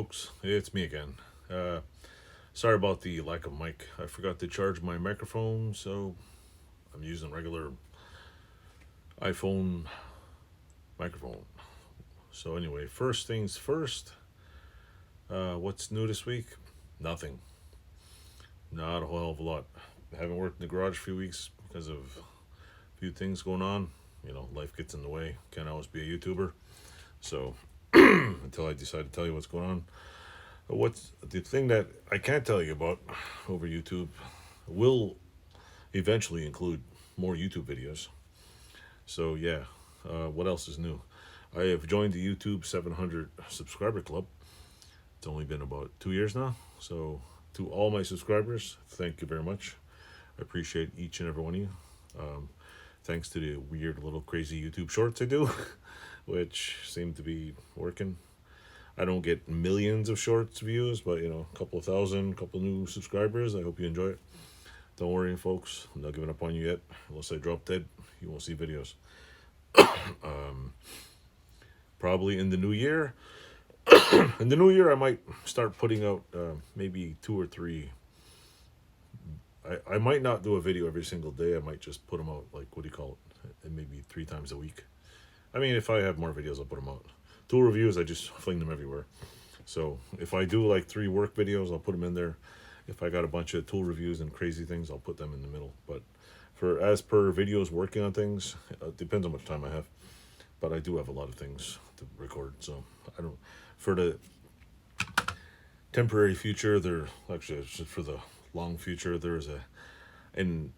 folks, it's me again. Sorry about the lack of mic. I forgot to charge my microphone, so I'm using regular iPhone microphone. So anyway, first things first. What's new this week? Nothing. Not a hell of a lot. I haven't worked in the garage for a few weeks because of a few things going on. You know, life gets in the way. Can't always be a YouTuber. So until I decide to tell you what's going on. What's the thing that I can't tell you about over YouTube will eventually include more YouTube videos. So yeah, what else is new? I have joined the YouTube 700 subscriber club. It's only been about 2 years now. So to all my subscribers, thank you very much. I appreciate each and every one of you. Thanks to the weird little crazy YouTube shorts I do, which seem to be working. I don't get millions of shorts views, but you know, a couple of thousand, couple new subscribers. I hope you enjoy it. Don't worry, folks. I'm not giving up on you yet. Unless I drop dead, you won't see videos. Probably in the new year. In the new year, I might start putting out maybe 2 or 3. I might not do a video every single day. I might just put them out, like, what do you call it? And maybe 3 times a week. I mean, if I have more videos, I'll put them out. Tool reviews, I just fling them everywhere. So if I do like 3 work videos, I'll put them in there. If I got a bunch of tool reviews and crazy things, I'll put them in the middle. But as per videos working on things, it depends on how much time I have. But I do have a lot of things to record. So I don't, for the temporary future, for the long future, there's an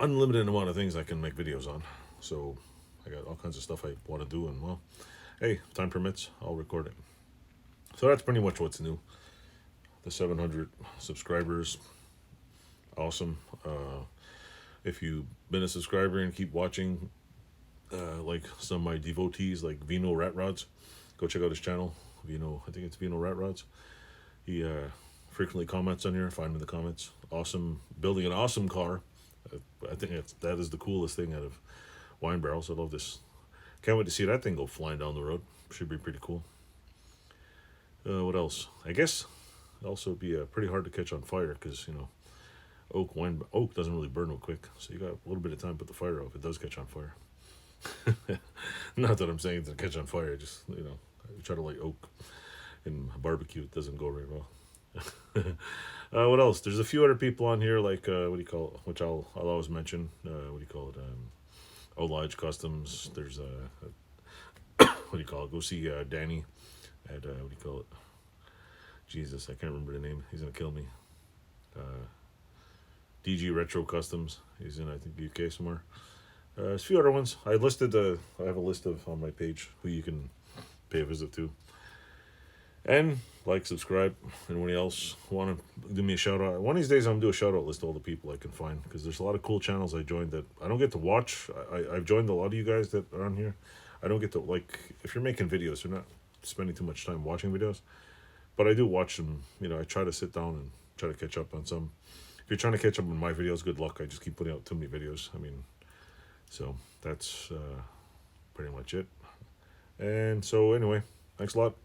unlimited amount of things I can make videos on. So I got all kinds of stuff I want to do, and well, hey, if time permits, I'll record it. So that's pretty much what's new. The 700 subscribers, awesome. If you've been a subscriber and keep watching, like some of my devotees, like Vino Rat Rods, go check out his channel. Vino, I think it's Vino Rat Rods. He frequently comments on here. Find him in the comments. Awesome, building an awesome car. I think that is the coolest thing out of wine barrels. I love this. Can't wait to see that thing go flying down the road. Should be pretty cool. What else? I guess also be pretty hard to catch on fire because, you know, oak doesn't really burn real quick. So you got a little bit of time to put the fire out if it does catch on fire. Not that I'm saying it's going to catch on fire. Just, you know, I try to like oak and barbecue. It doesn't go very well. What else? There's a few other people on here, like, what do you call it? Which I'll always mention. What do you call it? Lodge Customs. There's what do you call it? Go see Danny at what do you call it? Jesus, I can't remember the name. He's gonna kill me. DG Retro Customs. He's in, I think, UK somewhere. There's a few other ones. I have a list of on my page who you can pay a visit to. And like, subscribe. Anyone else want to do me a shout out? One of these days I'm gonna do a shout out list of all the people I can find, because there's a lot of cool channels I joined that I don't get to watch. I've joined a lot of you guys that are on here. I don't get to, like, if you're making videos, you're not spending too much time watching videos. But I do watch them. You know, I try to sit down and try to catch up on some. If you're trying to catch up on my videos, good luck. I just keep putting out too many videos. I mean, so that's pretty much it. And so anyway, thanks a lot.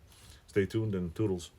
Stay tuned and toodles.